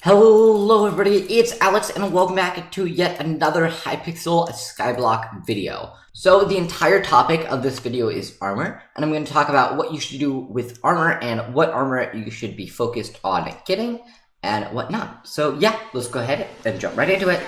Hello everybody, it's Alex and welcome back to yet another Hypixel Skyblock video. So the entire topic of this video is armor, and I'm going to talk about what you should do with armor and what armor you should be focused on getting and what not. So yeah, let's go ahead and jump right into it.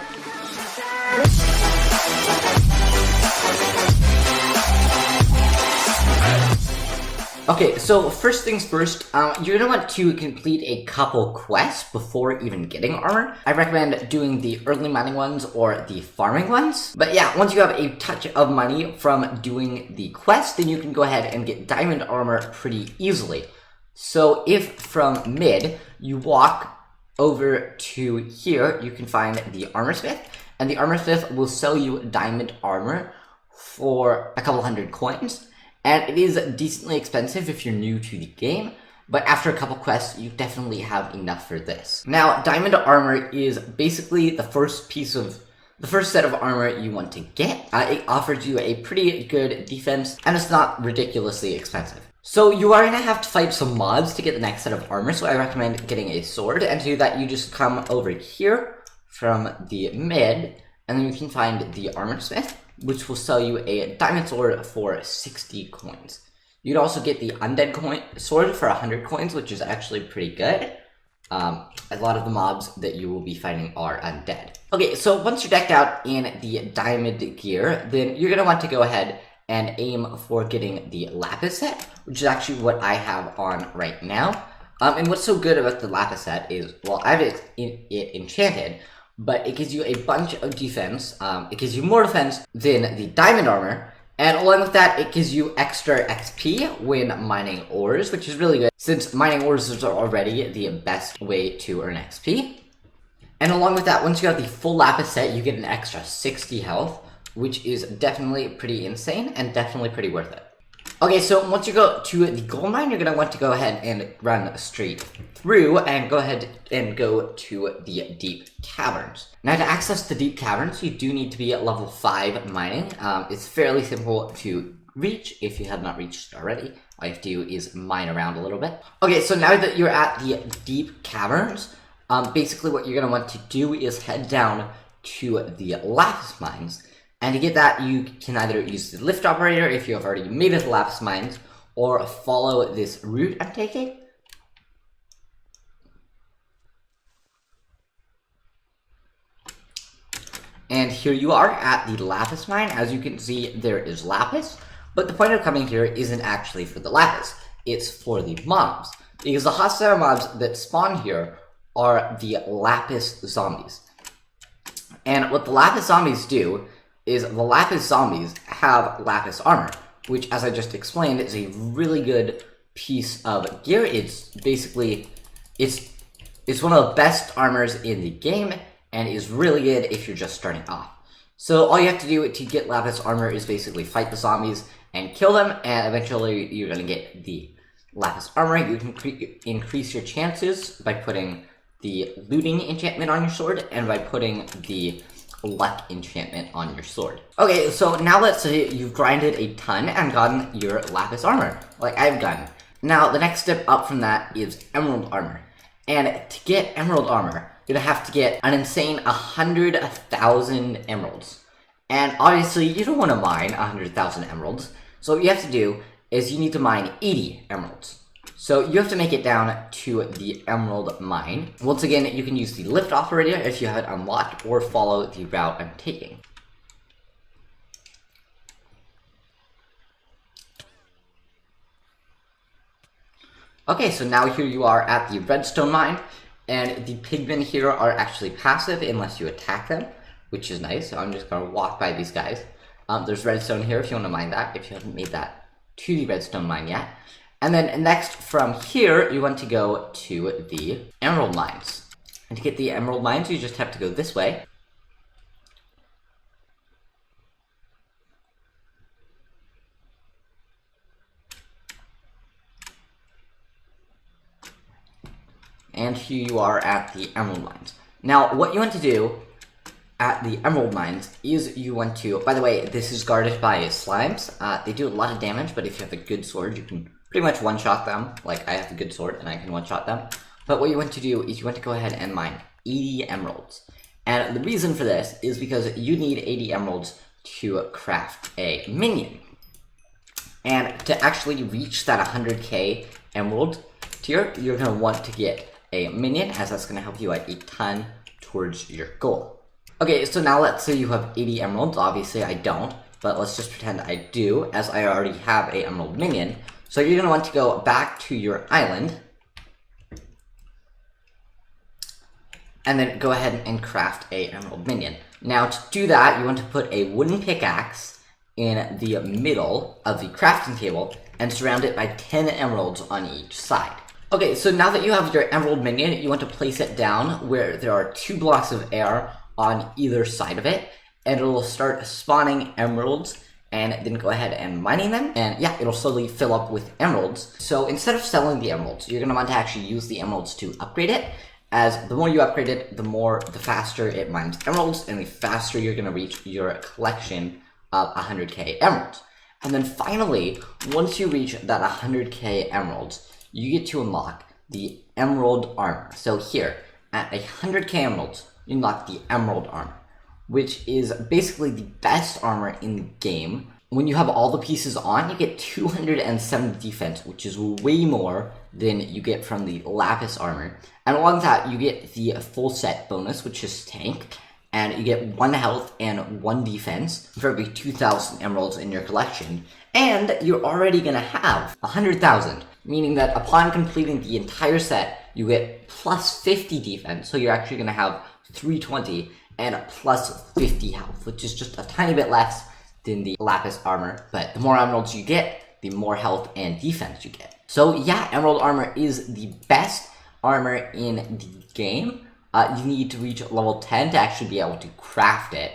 Okay, so first things first, you're going to want to complete a couple quests before even getting armor. I recommend doing the early mining ones or the farming ones. But yeah, once you have a touch of money from doing the quest, then you can go ahead and get diamond armor pretty easily. So if from mid, you walk over to here, you can find the armor smith, and the armor smith will sell you diamond armor for a couple hundred coins. And it is decently expensive if you're new to the game, but after a couple quests, you definitely have enough for this. Now, diamond armor is basically the first set of armor you want to get. It offers you a pretty good defense, and it's not ridiculously expensive. So you are gonna have to fight some mobs to get the next set of armor, so I recommend getting a sword, and to do that, you just come over here from the mid, and then you can find the armor smith, which will sell you a diamond sword for 60 coins. You'd also get the undead sword for 100 coins, which is actually pretty good. A lot of the mobs that you will be fighting are undead. Okay, so once you're decked out in the diamond gear, then you're going to want to go ahead and aim for getting the Lapis set, which is actually what I have on right now. And what's so good about the Lapis set is, well, I have it enchanted, but it gives you a bunch of defense. It gives you more defense than the diamond armor, and along with that, it gives you extra XP when mining ores, which is really good, since mining ores is already the best way to earn XP. And along with that, once you have the full Lapis set, you get an extra 60 health, which is definitely pretty insane and definitely pretty worth it. Okay, so once you go to the gold mine, you're going to want to go ahead and run straight through and go ahead and go to the deep caverns. Now, to access the deep caverns, you do need to be at level 5 mining. It's fairly simple to reach if you have not reached already. All you have to do is mine around a little bit. Okay, so now that you're at the deep caverns, basically what you're going to want to do is head down to the lapis mines. And to get that, you can either use the lift operator if you have already made it to lapis mines, or follow this route I'm taking. And here you are at the lapis mine. As you can see, there is lapis, but the point of coming here isn't actually for the lapis, it's for the mobs. Because the hostile mobs that spawn here are the lapis zombies. And what the lapis zombies do is the lapis zombies have lapis armor, which, as I just explained, is a really good piece of gear. It's basically, it's one of the best armors in the game, and is really good if you're just starting off. So all you have to do to get lapis armor is basically fight the zombies and kill them, and eventually you're going to get the lapis armor. You can increase your chances by putting the looting enchantment on your sword, and by putting the luck enchantment on your sword. Okay, so now let's say you've grinded a ton and gotten your lapis armor, like I've gotten. Now, the next step up from that is emerald armor. And to get emerald armor, you're gonna have to get an insane 100,000 emeralds. And obviously, you don't want to mine 100,000 emeralds. So what you have to do is you need to mine 80 emeralds. So you have to make it down to the emerald mine. Once again, you can use the lift operator if you have it unlocked, or follow the route I'm taking. Okay, so now here you are at the redstone mine, and the pigmen here are actually passive unless you attack them, which is nice. So I'm just going to walk by these guys. There's redstone here if you want to mine that, if you haven't made that to the redstone mine yet. And then next from here, you want to go to the emerald mines. And to get the emerald mines, you just have to go this way. And here you are at the emerald mines. Now, what you want to do at the emerald mines is you want to, by the way, this is guarded by slimes. They do a lot of damage, but if you have a good sword, you can pretty much one-shot them. Like, I have a good sword and I can one-shot them. But what you want to do is you want to go ahead and mine 80 emeralds. And the reason for this is because you need 80 emeralds to craft a minion. And to actually reach that 100k emerald tier, you're going to want to get a minion, as that's going to help you out a ton towards your goal. Okay, so now let's say you have 80 emeralds. Obviously I don't, but let's just pretend I do, as I already have a emerald minion. So you're going to want to go back to your island, and then go ahead and craft a emerald minion. Now to do that, you want to put a wooden pickaxe in the middle of the crafting table and surround it by 10 emeralds on each side. Okay, so now that you have your emerald minion, you want to place it down where there are 2 blocks of air on either side of it, and it'll start spawning emeralds, and then go ahead and mining them, and yeah, it'll slowly fill up with emeralds. So instead of selling the emeralds, you're going to want to actually use the emeralds to upgrade it, as the more you upgrade it, the faster it mines emeralds, and the faster you're going to reach your collection of 100k emeralds. And then finally, once you reach that 100k emeralds, you get to unlock the Emerald Armor. So here, at 100k emeralds, you unlock the Emerald Armor, which is basically the best armor in the game. When you have all the pieces on, you get 270 defense, which is way more than you get from the Lapis Armor. And along with that, you get the full set bonus, which is tank, and you get 1 health and 1 defense for every 2,000 emeralds in your collection. And you're already gonna have 100,000, meaning that upon completing the entire set, you get plus 50 defense, so you're actually gonna have 320 and plus 50 health, which is just a tiny bit less than the Lapis Armor. But the more emeralds you get, the more health and defense you get. So yeah, Emerald Armor is the best armor in the game. You need to reach level 10 to actually be able to craft it.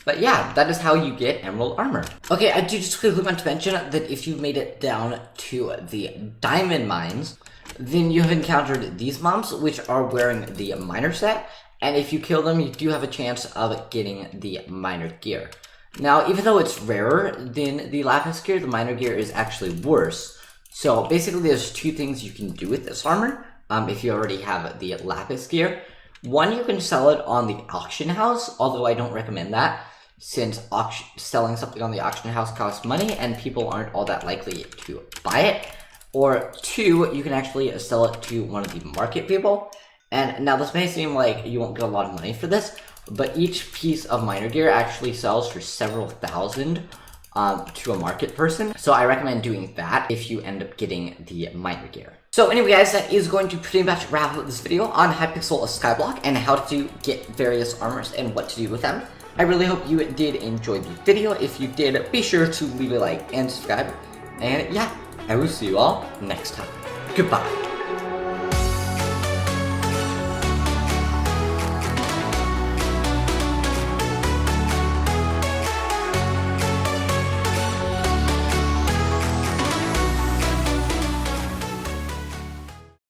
But yeah, that is how you get Emerald Armor. Okay, I do just quickly want to mention that if you've made it down to the diamond mines, then you have encountered these mobs, which are wearing the miner set. And if you kill them, you do have a chance of getting the miner gear. Now, even though it's rarer than the Lapis gear, the miner gear is actually worse. So basically, there's 2 things you can do with this armor, if you already have the Lapis gear. One, you can sell it on the auction house, although I don't recommend that, since selling something on the auction house costs money, and people aren't all that likely to buy it. Or 2, you can actually sell it to one of the market people. And now this may seem like you won't get a lot of money for this, but each piece of miner gear actually sells for several thousand to a market person. So I recommend doing that if you end up getting the miner gear. So anyway guys, that is going to pretty much wrap up this video on Hypixel Skyblock and how to get various armors and what to do with them. I really hope you did enjoy the video. If you did, be sure to leave a like and subscribe. And yeah, I will see you all next time. Goodbye.